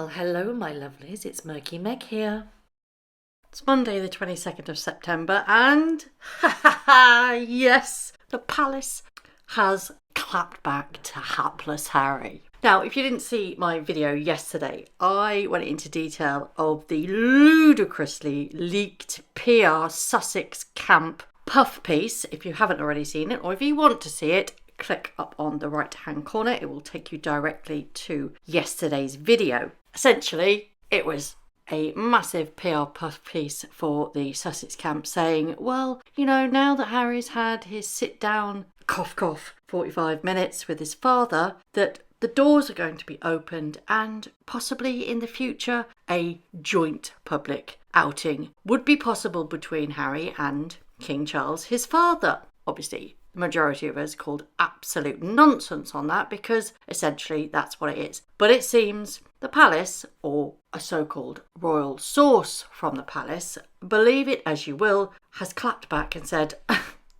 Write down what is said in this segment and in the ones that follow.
Well, hello, my lovelies. It's Murky Meg here. It's Monday, the 22nd of September, and yes, the palace has clapped back to hapless Harry. Now, if you didn't see my video yesterday, I went into detail of the ludicrously leaked PR Sussex camp puff piece. If you haven't already seen it, or if you want to see it, click up on the right hand corner. It will take you directly to yesterday's video. Essentially, it was a massive PR puff piece for the Sussex camp saying, well, you know, now that Harry's had his sit down, cough cough, 45 minutes with his father, that the doors are going to be opened and possibly in the future a joint public outing would be possible between Harry and King Charles, his father. Obviously, the majority of us called absolute nonsense on that because essentially that's what it is. But it seems the palace, or a so-called royal source from the palace, believe it as you will, has clapped back and said,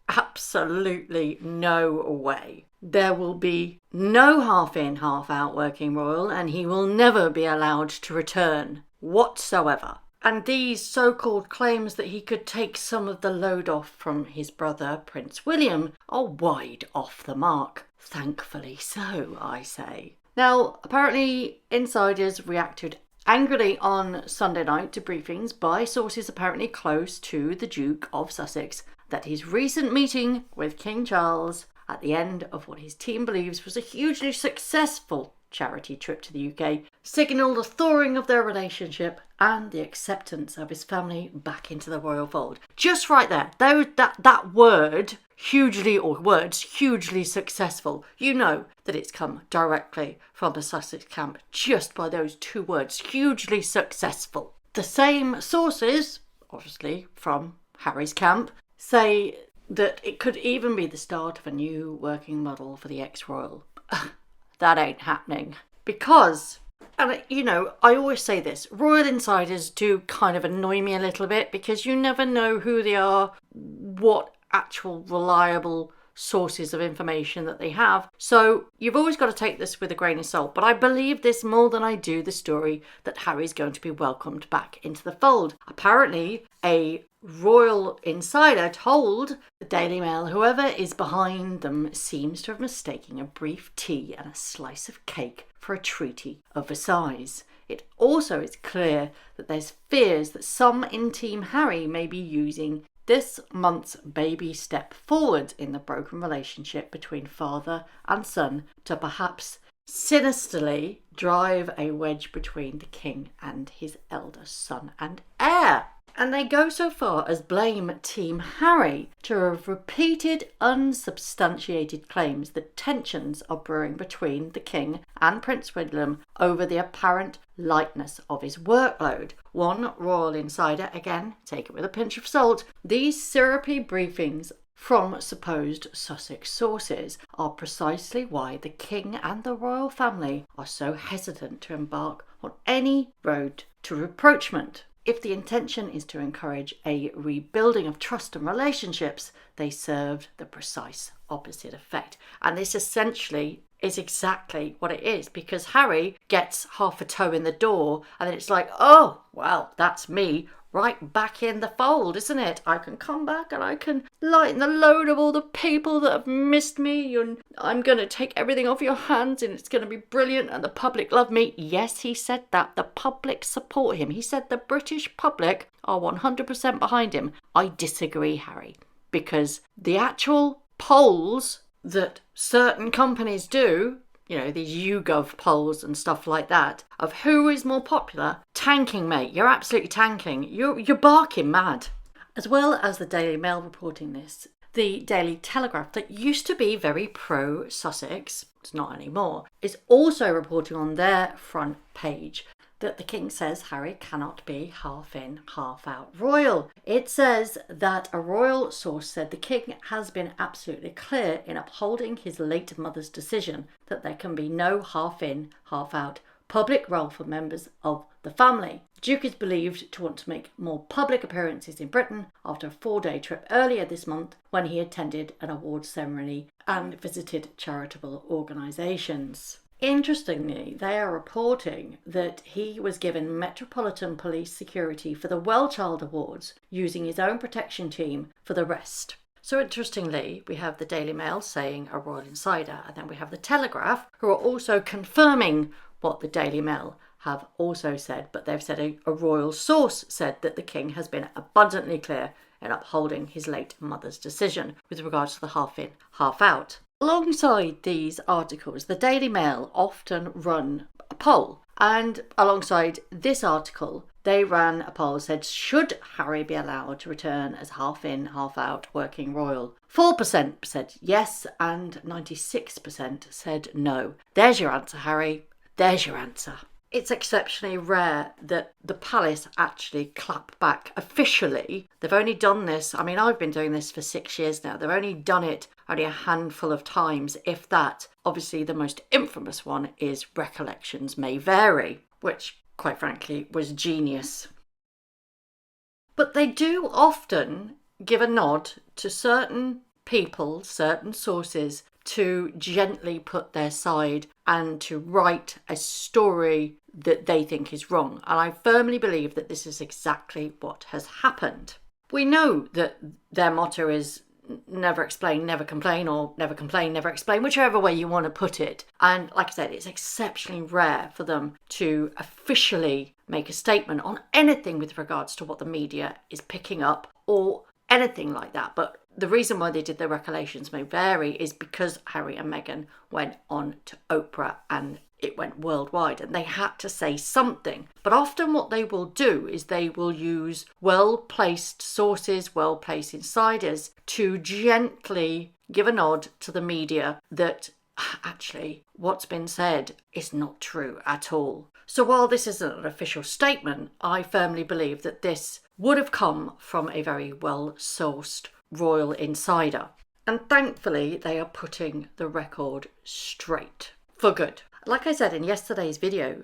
absolutely no way. There will be no half in, half out working royal, and he will never be allowed to return whatsoever. And these so-called claims that he could take some of the load off from his brother, Prince William, are wide off the mark. Thankfully so, I say. Now, apparently insiders reacted angrily on Sunday night to briefings by sources apparently close to the Duke of Sussex that his recent meeting with King Charles at the end of what his team believes was a hugely successful charity trip to the UK signalled a thawing of their relationship and the acceptance of his family back into the royal fold. Just right there, that word, hugely, or words, hugely successful, you know that it's come directly from the Sussex camp just by those two words, hugely successful. The same sources, obviously from Harry's camp, say that it could even be the start of a new working model for the ex-royal. That ain't happening. Because, and you know, I always say this, royal insiders do kind of annoy me a little bit because you never know who they are, what actual reliable sources of information that they have. So you've always got to take this with a grain of salt. But I believe this more than I do the story that Harry's going to be welcomed back into the fold. Apparently, a royal insider told the Daily Mail whoever is behind them seems to have mistaken a brief tea and a slice of cake for a treaty of Versailles. It also is clear that there's fears that some in Team Harry may be using this month's baby step forward in the broken relationship between father and son to perhaps sinisterly drive a wedge between the king and his eldest son and heir. And they go so far as blame Team Harry to have repeated unsubstantiated claims that tensions are brewing between the King and Prince William over the apparent lightness of his workload. One royal insider, again, take it with a pinch of salt, these syrupy briefings from supposed Sussex sources are precisely why the King and the royal family are so hesitant to embark on any road to rapprochement. If the intention is to encourage a rebuilding of trust and relationships, they serve the precise opposite effect. And this essentially is exactly what it is, because Harry gets half a toe in the door and then it's like, oh, well, that's me right back in the fold, isn't it? I can come back and I can lighten the load of all the people that have missed me, and I'm going to take everything off your hands and it's going to be brilliant and the public love me. Yes, he said that. The public support him. He said the British public are 100% behind him. I disagree, Harry, because the actual polls that certain companies do, you know, these YouGov polls and stuff like that, of who is more popular, tanking, mate. You're absolutely tanking. You're barking mad. As well as the Daily Mail reporting this, the Daily Telegraph, that used to be very pro-Sussex, it's not anymore, is also reporting on their front page that the King says Harry cannot be half in, half out royal. It says that a royal source said the King has been absolutely clear in upholding his late mother's decision that there can be no half in, half out public role for members of the family. The Duke is believed to want to make more public appearances in Britain after a 4-day trip earlier this month when he attended an awards ceremony and visited charitable organisations. Interestingly, they are reporting that he was given Metropolitan Police security for the Well Child Awards, using his own protection team for the rest. So interestingly, we have the Daily Mail saying a royal insider, and then we have the Telegraph, who are also confirming what the Daily Mail have also said, but they've said a royal source said that the king has been abundantly clear in upholding his late mother's decision with regards to the half in, half out. Alongside these articles, the Daily Mail often run a poll, and alongside this article, they ran a poll that said, should Harry be allowed to return as half in, half out working royal? 4% said yes, and 96% said no. There's your answer, Harry. There's your answer. It's exceptionally rare that the palace actually clap back officially. They've only done this, I've been doing this for 6 years now. They've only done it only a handful of times, if that. Obviously, the most infamous one is Recollections May Vary, which, quite frankly, was genius. But they do often give a nod to certain people, certain sources, to gently put their side and to write a story that they think is wrong. And I firmly believe that this is exactly what has happened. We know that their motto is never explain, never complain, or never complain, never explain, whichever way you want to put it. And like I said, it's exceptionally rare for them to officially make a statement on anything with regards to what the media is picking up or anything like that. But the reason why they did the Recollections May Vary is because Harry and Meghan went on to Oprah and it went worldwide and they had to say something. But often what they will do is they will use well-placed sources, well-placed insiders to gently give a nod to the media that actually what's been said is not true at all. So while this isn't an official statement, I firmly believe that this would have come from a very well-sourced royal insider. And thankfully, they are putting the record straight for good. Like I said in yesterday's video,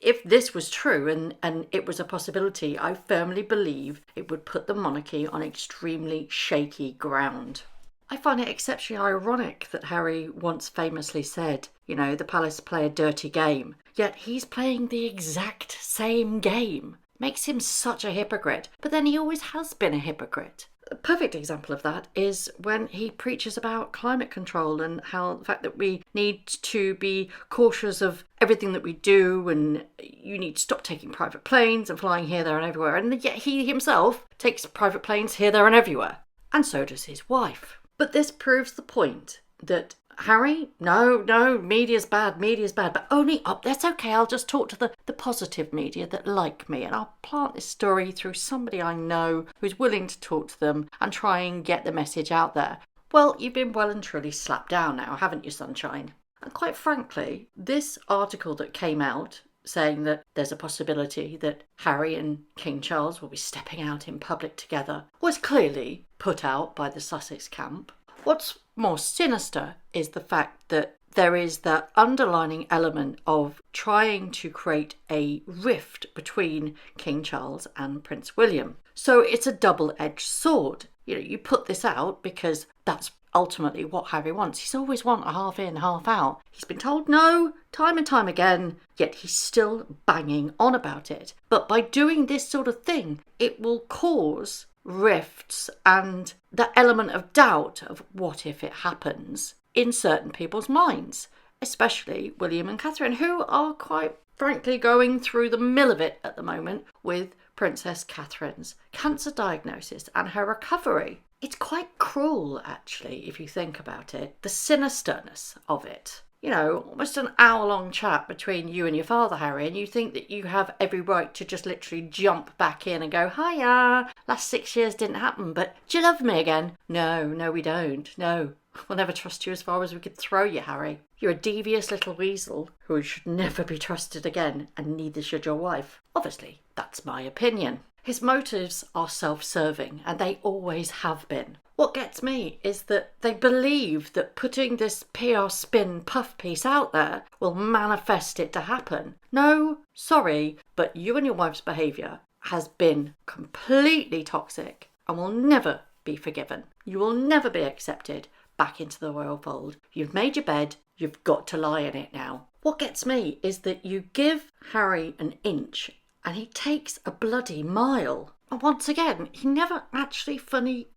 if this was true and it was a possibility, I firmly believe it would put the monarchy on extremely shaky ground. I find it exceptionally ironic that Harry once famously said, the palace play a dirty game, yet he's playing the exact same game. Makes him such a hypocrite, but then he always has been a hypocrite. A perfect example of that is when he preaches about climate control and how the fact that we need to be cautious of everything that we do and you need to stop taking private planes and flying here, there and everywhere. And yet he himself takes private planes here, there and everywhere. And so does his wife. But this proves the point that Harry, no, media's bad, but only up. That's okay, I'll just talk to the positive media that like me and I'll plant this story through somebody I know who's willing to talk to them and try and get the message out there. Well, you've been well and truly slapped down now, haven't you, sunshine? And quite frankly, this article that came out saying that there's a possibility that Harry and King Charles will be stepping out in public together was clearly put out by the Sussex camp. What's more sinister is the fact that there is that underlining element of trying to create a rift between King Charles and Prince William. So it's a double-edged sword. You put this out because that's ultimately what Harry wants. He's always want a half in, half out. He's been told no time and time again, yet he's still banging on about it. But by doing this sort of thing, it will cause rifts and the element of doubt of what if it happens in certain people's minds, especially William and Catherine, who are quite frankly going through the mill of it at the moment with Princess Catherine's cancer diagnosis and her recovery. It's quite cruel, actually, if you think about it, the sinisterness of it. Almost an hour-long chat between you and your father, Harry, and you think that you have every right to just literally jump back in and go, hiya, last 6 years didn't happen, but do you love me again? No, we don't. No, we'll never trust you as far as we could throw you, Harry. You're a devious little weasel who should never be trusted again, and neither should your wife. Obviously, that's my opinion. His motives are self-serving, and they always have been. What gets me is that they believe that putting this PR spin puff piece out there will manifest it to happen. No, sorry, but you and your wife's behaviour has been completely toxic and will never be forgiven. You will never be accepted back into the royal fold. You've made your bed, you've got to lie in it now. What gets me is that you give Harry an inch and he takes a bloody mile. And once again, he never actually fully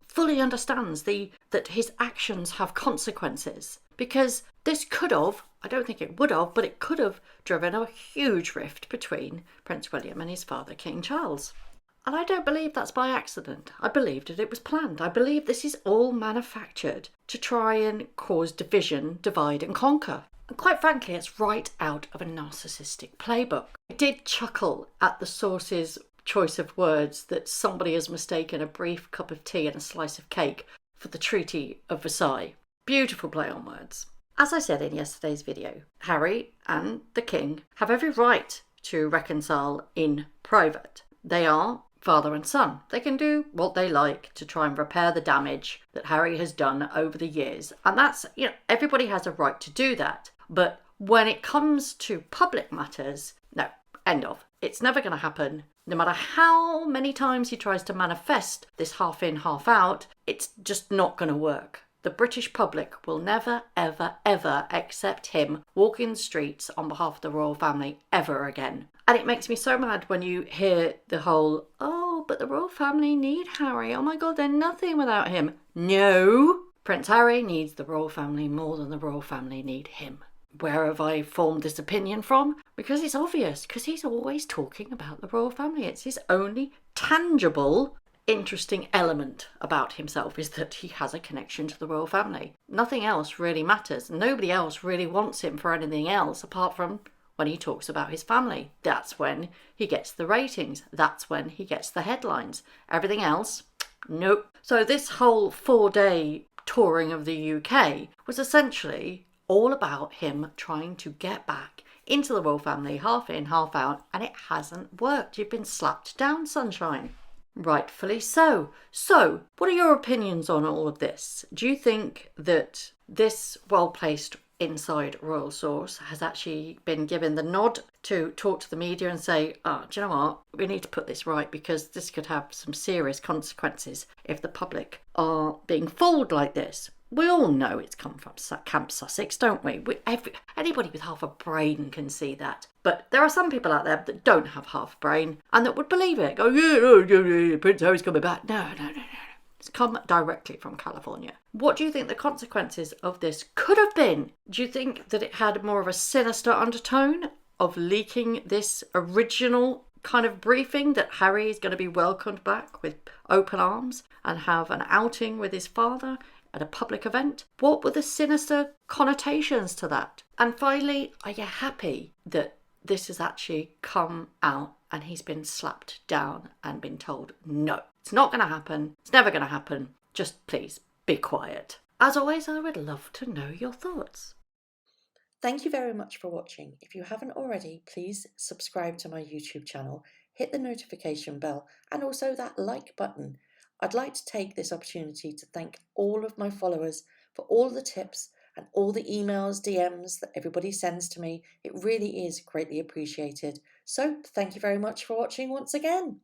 understands that his actions have consequences. Because this could have, I don't think it would have, but it could have driven a huge rift between Prince William and his father, King Charles. And I don't believe that's by accident. I believe that it was planned. I believe this is all manufactured to try and cause division, divide and conquer. And quite frankly, it's right out of a narcissistic playbook. I did chuckle at the source's choice of words that somebody has mistaken a brief cup of tea and a slice of cake for the Treaty of Versailles. Beautiful play on words. As I said in yesterday's video, Harry and the King have every right to reconcile in private. They are father and son. They can do what they like to try and repair the damage that Harry has done over the years. And that's, everybody has a right to do that. But when it comes to public matters, no, end of. It's never going to happen. No matter how many times he tries to manifest this half in, half out, it's just not going to work. The British public will never, ever, ever accept him walking the streets on behalf of the royal family ever again. And it makes me so mad when you hear the whole, oh, but the royal family need Harry. Oh my God, they're nothing without him. No, Prince Harry needs the royal family more than the royal family need him. Where have I formed this opinion from? Because it's obvious, because he's always talking about the royal family. It's his only tangible interesting element about himself is that he has a connection to the royal family. Nothing else really matters. Nobody else really wants him for anything else apart from when he talks about his family. That's when he gets the ratings. That's when he gets the headlines. Everything else, nope. So this whole 4-day touring of the UK was essentially all about him trying to get back into the royal family, half in, half out, and it hasn't worked. You've been slapped down, sunshine. Rightfully so. So, what are your opinions on all of this? Do you think that this well-placed inside royal source has actually been given the nod to talk to the media and say, do you know what? We need to put this right because this could have some serious consequences if the public are being fooled like this? We all know it's come from Camp Sussex, don't we? Anybody with half a brain can see that. But there are some people out there that don't have half a brain and that would believe it. Go, yeah, Prince Harry's coming back. No. It's come directly from California. What do you think the consequences of this could have been? Do you think that it had more of a sinister undertone of leaking this original kind of briefing that Harry is going to be welcomed back with open arms and have an outing with his father at a public event? What were the sinister connotations to that? And finally, are you happy that this has actually come out and he's been slapped down and been told, no, it's not going to happen. It's never going to happen. Just please be quiet. As always, I would love to know your thoughts. Thank you very much for watching. If you haven't already, please subscribe to my YouTube channel, hit the notification bell and also that like button. I'd like to take this opportunity to thank all of my followers for all the tips and all the emails, DMs that everybody sends to me. It really is greatly appreciated. So thank you very much for watching once again.